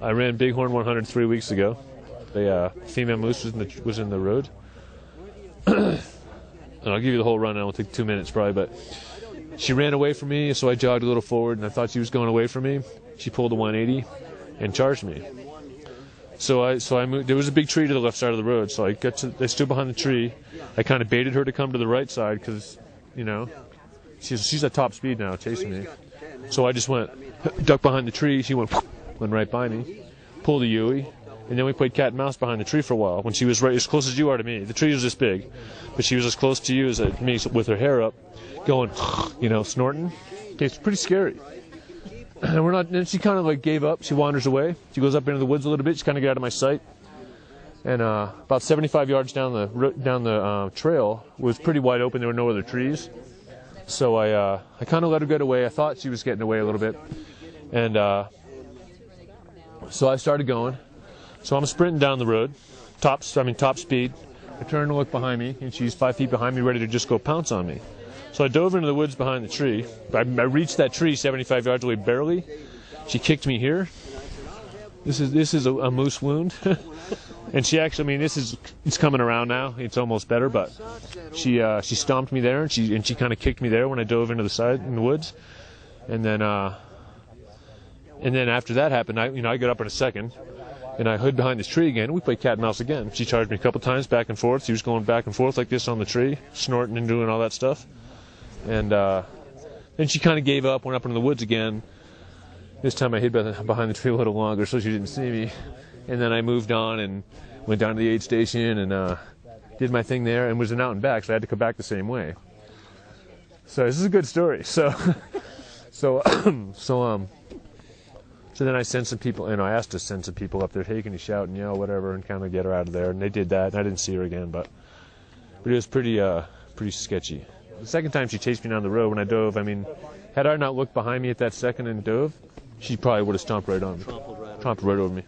I ran Bighorn 100 3 weeks ago. A female moose was in the road. And I'll give you the whole run. It'll take 2 minutes probably, but she ran away from me, so I jogged a little forward, and I thought she was going away from me. She pulled a 180 and charged me. So I moved. There was a big tree to the left side of the road, so I stood behind the tree. I kind of baited her to come to the right side because, you know, she's at top speed now, chasing me. So I just went, ducked behind the tree. She went right by me, pulled a Yui, and then we played cat and mouse behind the tree for a while. When she was right as close as you are to me, the tree was this big, but she was as close to you as me with her hair up, going, you know, snorting. It's pretty scary. And then she kind of like gave up. She wanders away. She goes up into the woods a little bit. She kind of got out of my sight. And about 75 yards down the trail was pretty wide open. There were no other trees. So I kind of let her get away. I thought she was getting away a little bit. And so I started going. So I'm sprinting down the road, top speed. I turn to look behind me, and she's 5 feet behind me, ready to just go pounce on me. So I dove into the woods behind the tree. I reached that tree 75 yards away barely. She kicked me here. This is a moose wound. And she actually, I mean, it's coming around now. It's almost better, but she stomped me there, and she kind of kicked me there when I dove into the side in the woods. And then after that happened, I got up in a second, and I hid behind this tree again. We played cat and mouse again. She charged me a couple times back and forth. She was going back and forth like this on the tree, snorting and doing all that stuff. And then she kind of gave up, went up into the woods again. This time I hid behind the tree a little longer so she didn't see me. And then I moved on and went down to the aid station and did my thing there and was an out and back, so I had to come back the same way. So this is a good story. So then I sent some people, I asked to send some people up there, hey, can you shout and yell, whatever, and kind of get her out of there. And they did that, and I didn't see her again, but it was pretty sketchy. The second time she chased me down the road when I dove, I mean, had I not looked behind me at that second and dove, she probably would have stomped right on me. Trampled right over me.